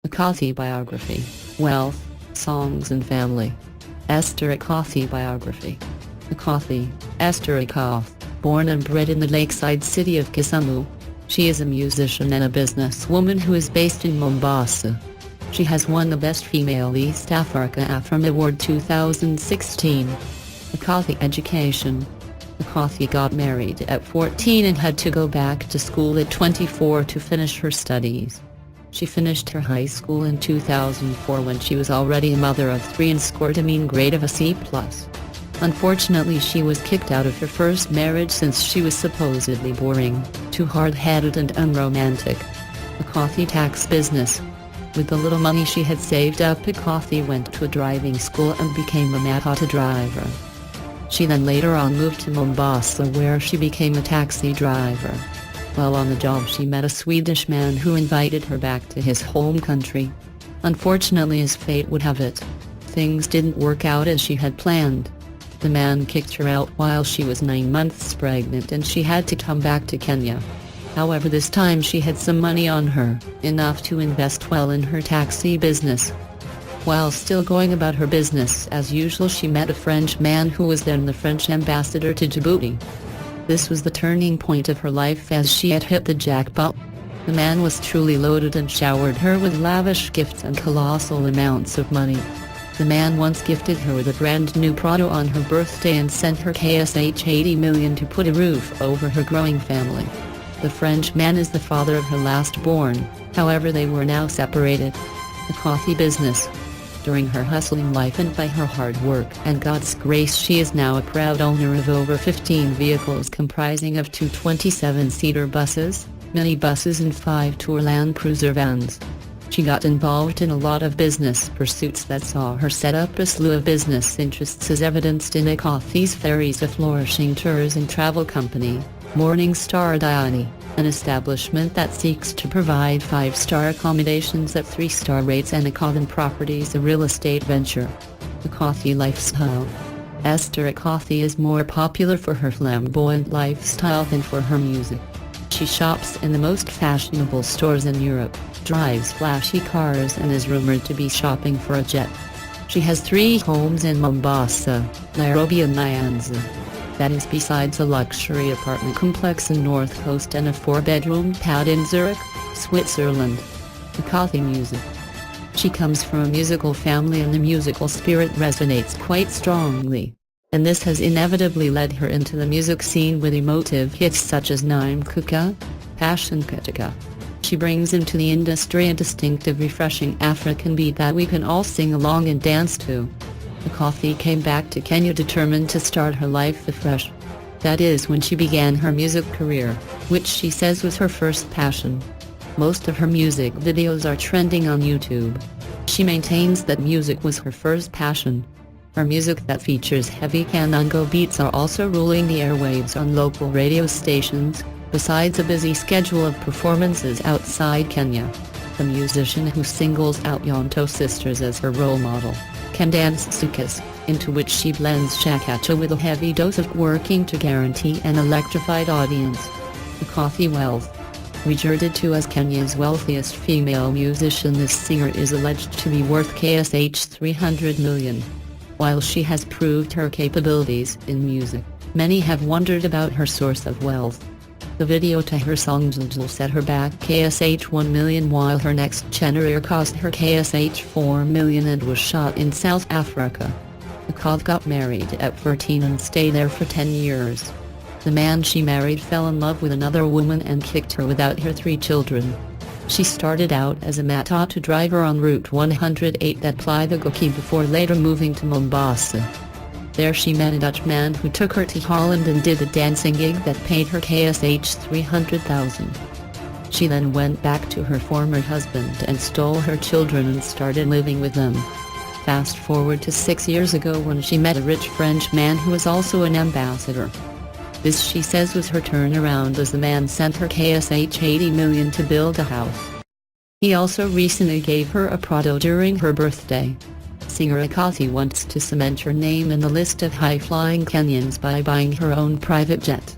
Akothee Biography, Wealth, Songs and Family. Esther Akothee Biography. Akothee, Esther Akothee, born and bred in the lakeside city of Kisumu. She is a musician and a businesswoman who is based in Mombasa. She has won the Best Female East Africa AFRIM Award 2016. Akothee Education. Akothee got married at 14 and had to go back to school at 24 to finish her studies. She finished her high school in 2004 when she was already a mother of 3 and scored a mean grade of a C+. Unfortunately, she was kicked out of her first marriage since she was supposedly boring, too hard-headed and unromantic. Akothee tax business. With the little money she had saved up, Akothee went to a driving school and became a matatu driver. She then later on moved to Mombasa, where she became a taxi driver. While on the job, she met a Swedish man who invited her back to his home country. Unfortunately, as fate would have it, things didn't work out as she had planned. The man kicked her out while she was 9 months pregnant and she had to come back to Kenya. However, this time she had some money on her, enough to invest well in her taxi business. While still going about her business as usual, she met a French man who was then the French ambassador to Djibouti. This was the turning point of her life, as she had hit the jackpot. The man was truly loaded and showered her with lavish gifts and colossal amounts of money. The man once gifted her with a brand new Prado on her birthday and sent her Ksh 80 million to put a roof over her growing family. The French man is the father of her last born, however they were now separated. Akothee business. During her hustling life and by her hard work and God's grace, she is now a proud owner of over 15 vehicles comprising of 2 27-seater buses, minibuses and 5 tour Land Cruiser vans. She got involved in a lot of business pursuits that saw her set up a slew of business interests, as evidenced in Akothee's Ferries, a flourishing tours and travel company, Morning Star Diani, an establishment that seeks to provide 5-star accommodations at 3-star rates, and Akothee Properties, a real estate venture. Akothee Lifestyle. Esther Akothee is more popular for her flamboyant lifestyle than for her music. She shops in the most fashionable stores in Europe, drives flashy cars and is rumored to be shopping for a jet. She has 3 homes in Mombasa, Nairobi and Nyanza. That is besides a luxury apartment complex in North Coast and a 4-bedroom pad in Zurich, Switzerland. Akothee music. She comes from a musical family and the musical spirit resonates quite strongly. And this has inevitably led her into the music scene with emotive hits such as Naimkuka, Passion Katika. She brings into the industry a distinctive, refreshing African beat that we can all sing along and dance to. Akothee came back to Kenya determined to start her life afresh. That is when she began her music career, which she says was her first passion. Most of her music videos are trending on YouTube. She maintains that music was her first passion. Her music that features heavy Kanungo beats are also ruling the airwaves on local radio stations, besides a busy schedule of performances outside Kenya. The musician, who singles out Yonto Sisters as her role model, can dance soukous, into which she blends chakacha with a heavy dose of working to guarantee an electrified audience. Akothee Wealth. Referred to as Kenya's wealthiest female musician, this singer is alleged to be worth Ksh 300 million. While she has proved her capabilities in music, many have wondered about her source of wealth. The video to her song Jljl set her back Ksh 1 million, while her next genre cost her Ksh 4 million and was shot in South Africa. Akothee got married at 14 and stayed there for 10 years. The man she married fell in love with another woman and kicked her without her 3 children. She started out as a matatu driver on Route 108 that plied the Akothee before later moving to Mombasa. There she met a Dutch man who took her to Holland and did a dancing gig that paid her Ksh 300,000. She then went back to her former husband and stole her children and started living with them. Fast forward to 6 years ago when she met a rich French man who was also an ambassador. This, she says, was her turnaround, as the man sent her Ksh 80 million to build a house. He also recently gave her a Prado during her birthday. Singer Akothee wants to cement her name in the list of high-flying Kenyans by buying her own private jet.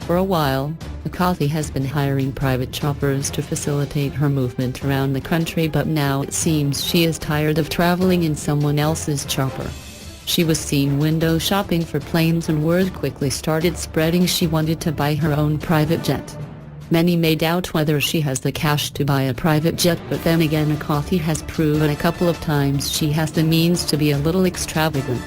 For a while, Akothee has been hiring private choppers to facilitate her movement around the country, but now it seems she is tired of traveling in someone else's chopper. She was seen window shopping for planes, and word quickly started spreading she wanted to buy her own private jet. Many may doubt whether she has the cash to buy a private jet, but then again Akothee has proven a couple of times she has the means to be a little extravagant.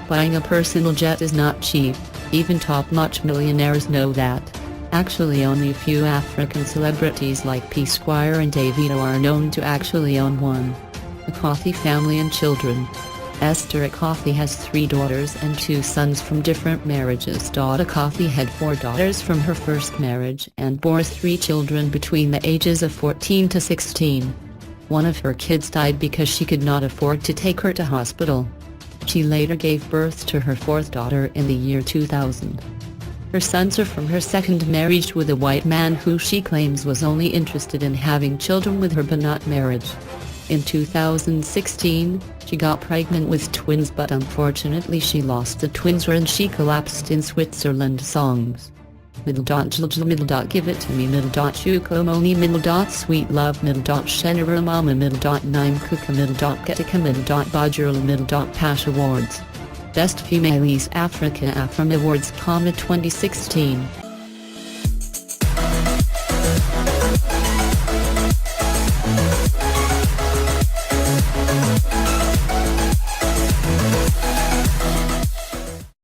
Buying a personal jet is not cheap, even top-notch millionaires know that. Actually, only a few African celebrities like P. Squire and Davido are known to actually own one. Akothee family and children. Esther Akothee has 3 daughters and 2 sons from different marriages. Akothee had 4 daughters from her first marriage and bore 3 children between the ages of 14 to 16. One of her kids died because she could not afford to take her to hospital. She later gave birth to her 4th daughter in the year 2000. Her sons are from her second marriage with a white man who she claims was only interested in having children with her but not marriage. In 2016, she got pregnant with twins, but unfortunately she lost the twins when she collapsed in Switzerland. Songs. Give it to me. Chukomoni. Sweet love. Shenera mama. Nime kuka. Getika. Bajurla. Pash Awards. Best Female East Africa AFRIM Awards, 2016.